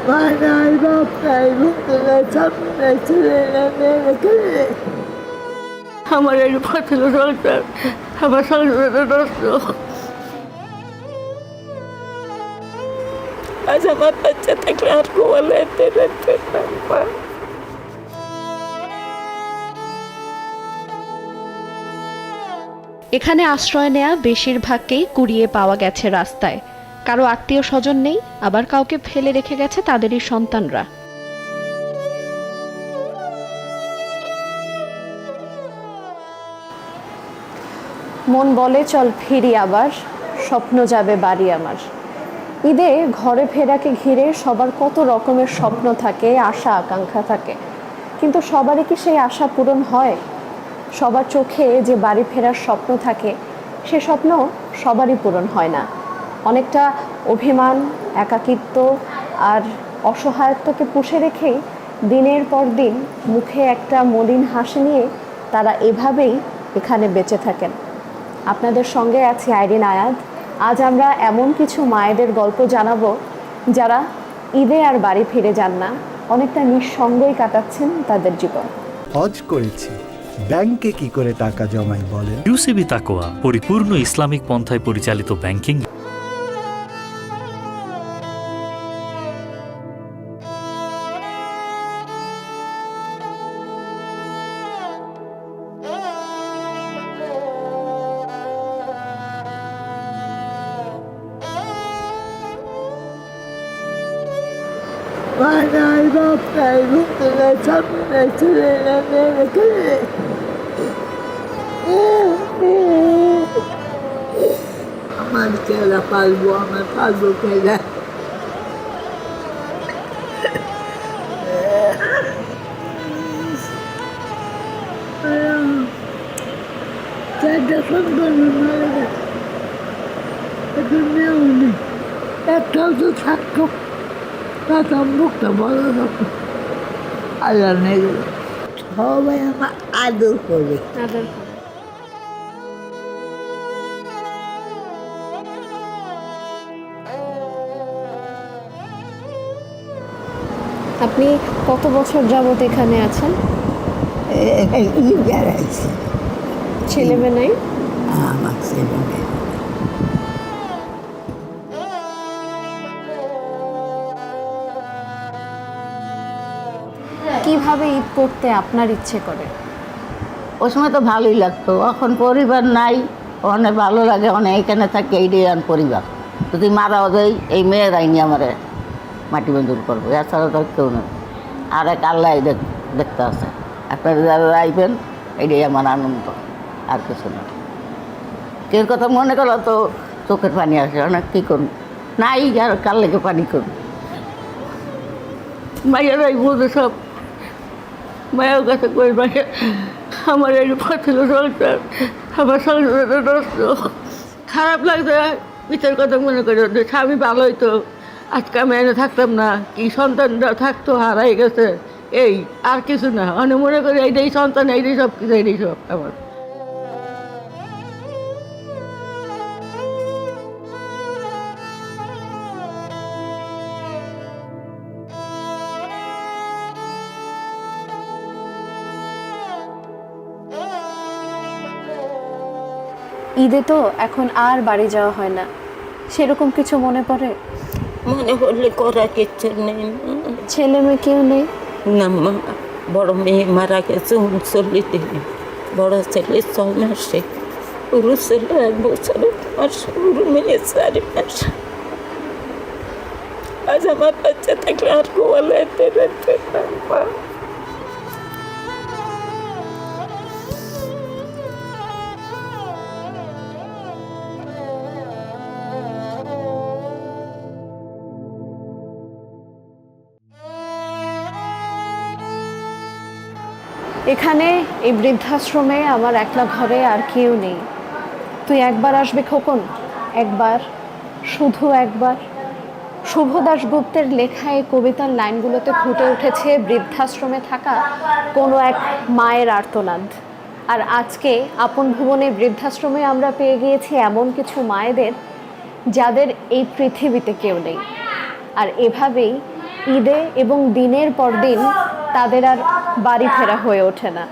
মানার বাপ নাই, বন্ধুরা সামনে ছেলে মেয়ে আমার এই পথে সংসার, আমার সংসারটা নষ্ট। আজ আমার বাচ্চা থাকলে আর ঘুমালে এখানে আশ্রয় নেয়া বেশিরভাগকেই কুড়িয়ে পাওয়া গেছে রাস্তায়। কারো আত্মীয় স্বজন নেই, আবার কাউকে ফেলে রেখে গেছে তাদেরই সন্তানরা। মন বলে চল ফিরি আবার, স্বপ্ন যাবে বাড়ি আমার। ঈদে ঘরে ফেরাকে ঘিরে সবার কত রকমের স্বপ্ন থাকে, আশা আকাঙ্ক্ষা থাকে, কিন্তু সবারই কি সেই আশা পূরণ হয়? সবার চোখে যে বাড়ি ফেরার স্বপ্ন থাকে, সে স্বপ্ন সবারই পূরণ হয় না। অনেকটা অভিমান, একাকিত্ব আর অসহায়ত্বকে পুষে রেখেই দিনের পর দিন মুখে একটা মলিন হাসি নিয়ে তারা এভাবেই এখানে বেঁচে থাকেন। আপনাদের সঙ্গে আছি আইরিন আয়াদ। আজ আমরা এমন কিছু মায়েদের গল্প জানাবো যারা ঈদে আর বাড়ি ফিরে যান না, অনেকটা নিঃসঙ্গই কাটাচ্ছেন তাদের জীবন। হজ করেছি, ব্যাংকে কি করে টাকা জমাই বলেন? ইউসিবি তাকওয়া পরিপূর্ণ ইসলামিক পন্থায় পরিচালিত ব্যাংকিং। মানার বাপ নাই, বন্ধুরা সামনে ছেলে মেয়ে আমার কেলা পালবো, আমার পালবো কেলা। চারটা সন্তান মারা গেছে, এখন মেয়েও নেই, একটাও তো থাকতো তা মুখটা বড় রকম আল্লাহ নেই। সবাই আমার আদর করে। আপনি কত বছর যাবত এখানে আছেন? বেড়াইছে ছেলে মেয়ে নাই? আমার ছেলে মেয়ে কিভাবে ঈদ করতে আপনার ইচ্ছে করে? ওই সময় তো ভালোই লাগতো, এখন পরিবার নাই, অনেক ভালো লাগে, অনেক এখানে থাকে, এইটাই আর পরিবার। যদি মারাও যায় এই মেয়েরাই নিয়ে আমার মাটি মঞ্জুর করবো, এছাড়া তো কেউ নেই। আর এক আল্লাহ দেখতে আছে, আপনারা যারা আইবেন এইটাই আমার আনন্দ, আর কিছু না। কেউ কথা মনে করো তো চোখের পানি আসে, অনেক কী করুন নাই, আর কার লেগে পানি করুন। মায়েরাই বোঝে সব, মায়ের কাছে কই মায়ে আমার এই পথিল সংসার, আমার সংসারটা নষ্ট। খারাপ লাগছে, পিতার কথা মনে করি, স্বামী ভালো হইতো, আজকে আমি এনে থাকতাম না, কি সন্তানরা থাকতো হারাই গেছে, এই আর কিছু না। অনেক মনে করি এইটাই সন্তান, এইটাই সব কিছু, এইটাই সব আমার। ঈদে তো এখন আর বাড়ি যাওয়া হয় না, সেরকম কিছু মনে পড়ে? মনে পড়লে করার কিচ্ছু নেই। ছেলে মেয়ে কেউ নেই? না মা, বড় মেয়ে মারা গেছে 39 দিনে, বড় ছেলে 6 মাসে, পুরো ছেলে 1 বছরে, আর পুরো মেয়ে 4 মাস। আজ আমার বাচ্চা থাকলে আর ঘুমালে মা। এখানে এই বৃদ্ধাশ্রমে আমার একলা ঘরে আর কেউ নেই। তুই একবার আসবে খোকন, একবার, শুধু একবার। শুভ দাশগুপ্তের লেখা এই কবিতার লাইনগুলোতে ফুটে উঠেছে বৃদ্ধাশ্রমে থাকা কোনো এক মায়ের আর্তনাদ। আর আজকে আপন ভুবনে বৃদ্ধাশ্রমে আমরা পেয়ে গিয়েছি এমন কিছু মায়েদের যাদের এই পৃথিবীতে কেউ নেই, আর এভাবেই ঈদে এবং দিনের পর দিন তাদের আর বাড়ি ফেরা হয়ে ওঠে না।